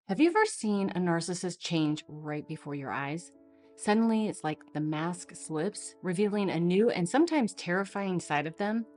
Have you ever seen a narcissist change right before your eyes? Suddenly, it's like the mask slips, revealing a new and sometimes terrifying side of them.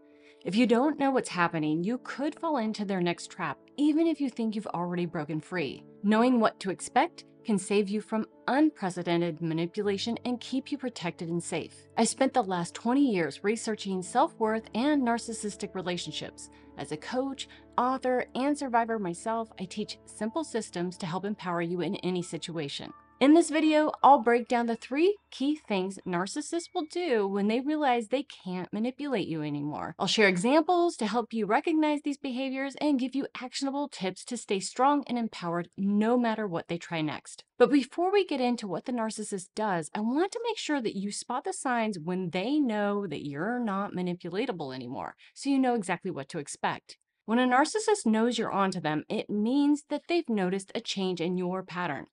If you don't know what's happening, you could fall into their next trap, even if you think you've already broken free. Knowing what to expect can save you from unprecedented manipulation and keep you protected and safe. I spent the last 20 years researching self-worth and narcissistic relationships. As a coach, author, and survivor myself, I teach simple systems to help empower you in any situation. In this video, I'll break down the 3 key things narcissists will do when they realize they can't manipulate you anymore. I'll share examples to help you recognize these behaviors and give you actionable tips to stay strong and empowered no matter what they try next. But before we get into what the narcissist does, I want to make sure that you spot the signs when they know that you're not manipulatable anymore, so you know exactly what to expect. When a narcissist knows you're onto them, it means that they've noticed a change in your pattern.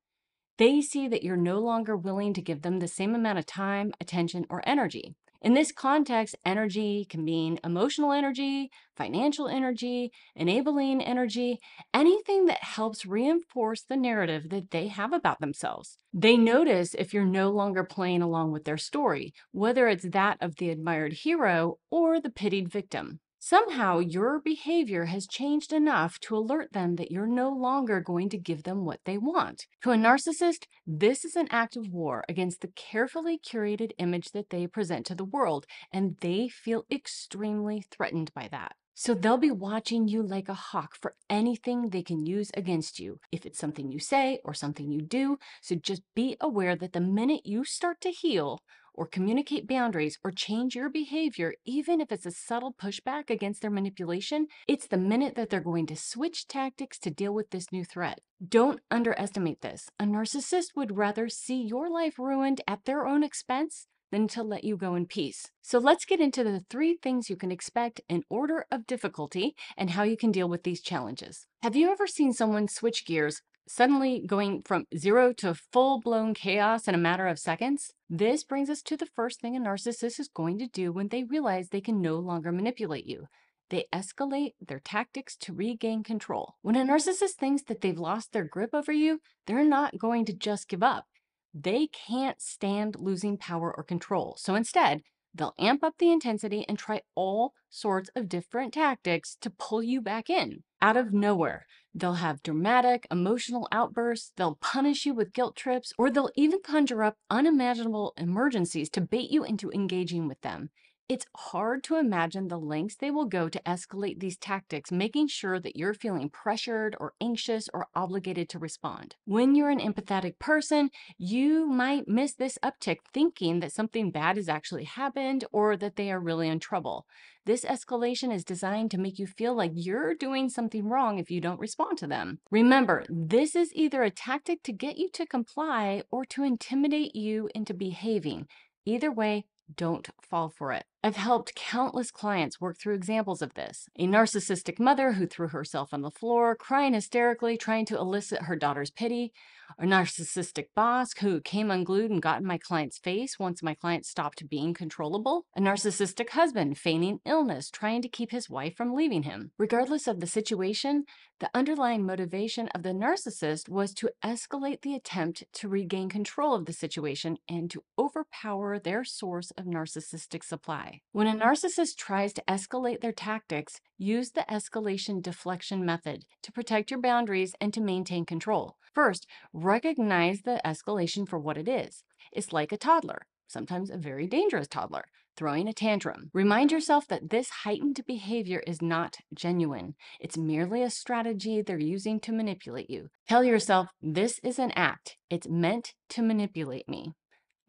They see that you're no longer willing to give them the same amount of time, attention, or energy. In this context, energy can mean emotional energy, financial energy, enabling energy, anything that helps reinforce the narrative that they have about themselves. They notice if you're no longer playing along with their story, whether it's that of the admired hero or the pitied victim. Somehow, your behavior has changed enough to alert them that you're no longer going to give them what they want. To a narcissist, this is an act of war against the carefully curated image that they present to the world, and they feel extremely threatened by that. So they'll be watching you like a hawk for anything they can use against you, if it's something you say or something you do. So just be aware that the minute you start to heal, or communicate boundaries, or change your behavior, even if it's a subtle pushback against their manipulation, it's the minute that they're going to switch tactics to deal with this new threat. Don't underestimate this. A narcissist would rather see your life ruined at their own expense than to let you go in peace. So let's get into the 3 things you can expect in order of difficulty and how you can deal with these challenges. Have you ever seen someone switch gears, suddenly going from 0 to full-blown chaos in a matter of seconds? This brings us to the first thing a narcissist is going to do when they realize they can no longer manipulate you. They escalate their tactics to regain control. When a narcissist thinks that they've lost their grip over you, they're not going to just give up. They can't stand losing power or control. So instead, they'll amp up the intensity and try all sorts of different tactics to pull you back in. Out of nowhere, they'll have dramatic, emotional outbursts, they'll punish you with guilt trips, or they'll even conjure up unimaginable emergencies to bait you into engaging with them. It's hard to imagine the lengths they will go to escalate these tactics, making sure that you're feeling pressured or anxious or obligated to respond. When you're an empathetic person, you might miss this uptick thinking that something bad has actually happened or that they are really in trouble. This escalation is designed to make you feel like you're doing something wrong if you don't respond to them. Remember, this is either a tactic to get you to comply or to intimidate you into behaving. Either way, don't fall for it. I've helped countless clients work through examples of this. A narcissistic mother who threw herself on the floor, crying hysterically, trying to elicit her daughter's pity. A narcissistic boss who came unglued and got in my client's face once my client stopped being controllable. A narcissistic husband feigning illness, trying to keep his wife from leaving him. Regardless of the situation, the underlying motivation of the narcissist was to escalate the attempt to regain control of the situation and to overpower their source of narcissistic supply. When a narcissist tries to escalate their tactics, use the escalation deflection method to protect your boundaries and to maintain control. First, recognize the escalation for what it is. It's like a toddler, sometimes a very dangerous toddler, throwing a tantrum. Remind yourself that this heightened behavior is not genuine. It's merely a strategy they're using to manipulate you. Tell yourself, this is an act. It's meant to manipulate me.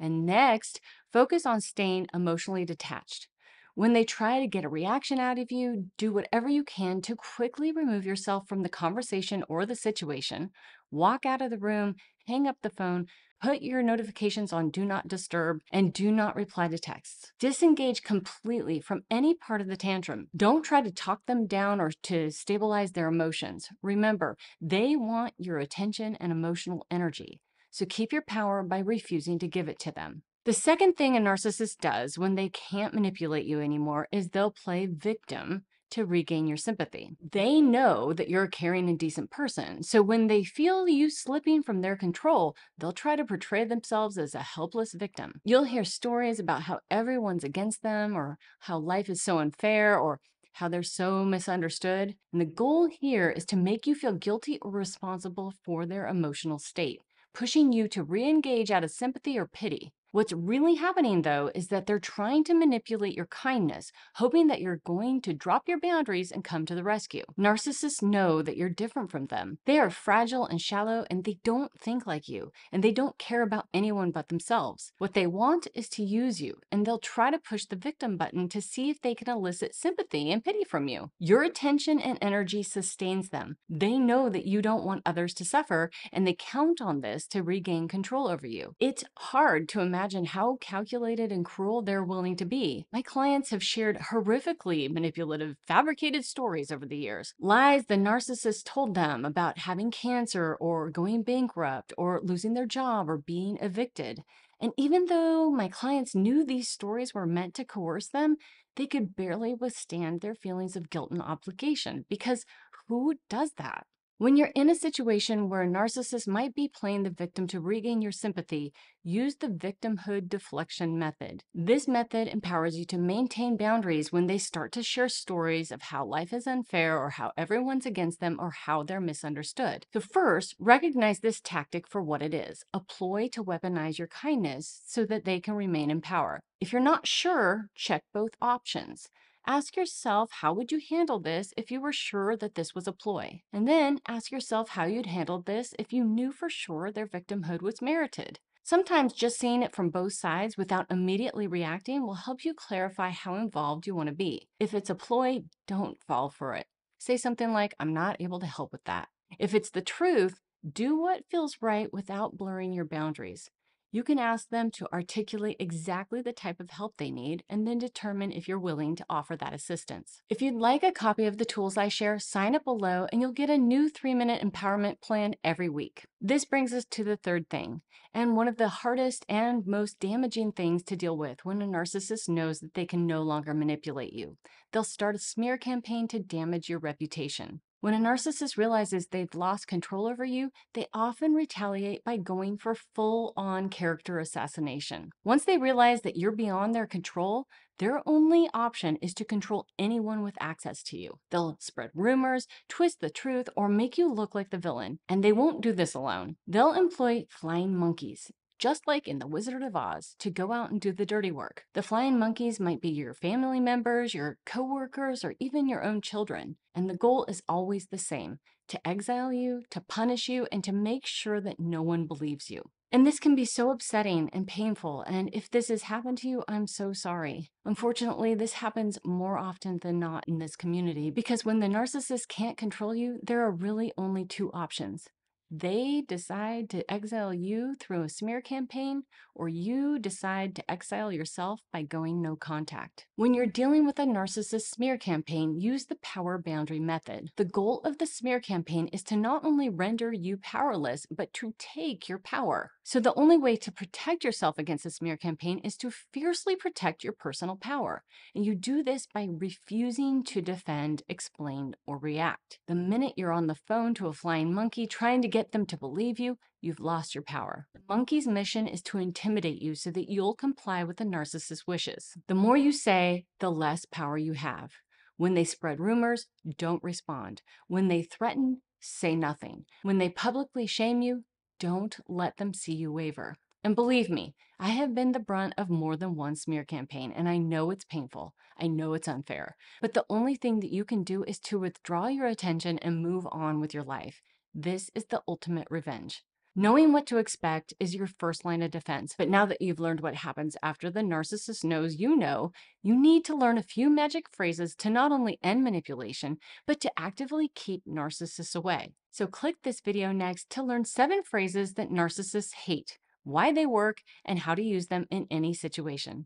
And next, focus on staying emotionally detached. When they try to get a reaction out of you, do whatever you can to quickly remove yourself from the conversation or the situation. Walk out of the room, hang up the phone, put your notifications on Do Not Disturb, and do not reply to texts. Disengage completely from any part of the tantrum. Don't try to talk them down or to stabilize their emotions. Remember, they want your attention and emotional energy. So keep your power by refusing to give it to them. The second thing a narcissist does when they can't manipulate you anymore is they'll play victim to regain your sympathy. They know that you're a caring and decent person, so when they feel you slipping from their control, they'll try to portray themselves as a helpless victim. You'll hear stories about how everyone's against them, or how life is so unfair, or how they're so misunderstood. And the goal here is to make you feel guilty or responsible for their emotional state, pushing you to re-engage out of sympathy or pity. What's really happening, though, is that they're trying to manipulate your kindness, hoping that you're going to drop your boundaries and come to the rescue. Narcissists know that you're different from them. They are fragile and shallow, and they don't think like you, and they don't care about anyone but themselves. What they want is to use you, and they'll try to push the victim button to see if they can elicit sympathy and pity from you. Your attention and energy sustains them. They know that you don't want others to suffer, and they count on this to regain control over you. It's hard to imagine how calculated and cruel they're willing to be. My clients have shared horrifically manipulative, fabricated stories over the years. Lies the narcissist told them about having cancer or going bankrupt or losing their job or being evicted. And even though my clients knew these stories were meant to coerce them, they could barely withstand their feelings of guilt and obligation, because who does that? When you're in a situation where a narcissist might be playing the victim to regain your sympathy, use the victimhood deflection method. This method empowers you to maintain boundaries when they start to share stories of how life is unfair, or how everyone's against them, or how they're misunderstood. So first, recognize this tactic for what it is, a ploy to weaponize your kindness so that they can remain in power. If you're not sure, check both options. Ask yourself, how would you handle this if you were sure that this was a ploy? And then ask yourself how you'd handle this if you knew for sure their victimhood was merited. Sometimes just seeing it from both sides without immediately reacting will help you clarify how involved you want to be. If it's a ploy, don't fall for it. Say something like, "I'm not able to help with that." If it's the truth, do what feels right without blurring your boundaries. You can ask them to articulate exactly the type of help they need, and then determine if you're willing to offer that assistance. If you'd like a copy of the tools I share, sign up below and you'll get a new 3-minute empowerment plan every week. This brings us to the third thing, and one of the hardest and most damaging things to deal with when a narcissist knows that they can no longer manipulate you. They'll start a smear campaign to damage your reputation. When a narcissist realizes they've lost control over you, they often retaliate by going for full-on character assassination. Once they realize that you're beyond their control, their only option is to control anyone with access to you. They'll spread rumors, twist the truth, or make you look like the villain. And they won't do this alone. They'll employ flying monkeys, just like in The Wizard of Oz, to go out and do the dirty work. The flying monkeys might be your family members, your coworkers, or even your own children. And the goal is always the same: to exile you, to punish you, and to make sure that no one believes you. And this can be so upsetting and painful, and if this has happened to you, I'm so sorry. Unfortunately, this happens more often than not in this community, because when the narcissist can't control you, there are really only two options. They decide to exile you through a smear campaign, or you decide to exile yourself by going no contact. When you're dealing with a narcissist smear campaign, use the power boundary method. The goal of the smear campaign is to not only render you powerless, but to take your power. So the only way to protect yourself against a smear campaign is to fiercely protect your personal power. And you do this by refusing to defend, explain, or react. The minute you're on the phone to a flying monkey trying to get them to believe you, you've lost your power. The monkey's mission is to intimidate you so that you'll comply with the narcissist's wishes. The more you say, the less power you have. When they spread rumors, don't respond. When they threaten, say nothing. When they publicly shame you, don't let them see you waver. And believe me, I have been the brunt of more than one smear campaign, and I know it's painful. I know it's unfair. But the only thing that you can do is to withdraw your attention and move on with your life. This is the ultimate revenge. Knowing what to expect is your first line of defense. But now that you've learned what happens after the narcissist knows you know, you need to learn a few magic phrases to not only end manipulation, but to actively keep narcissists away. So click this video next to learn 7 phrases that narcissists hate, why they work, and how to use them in any situation.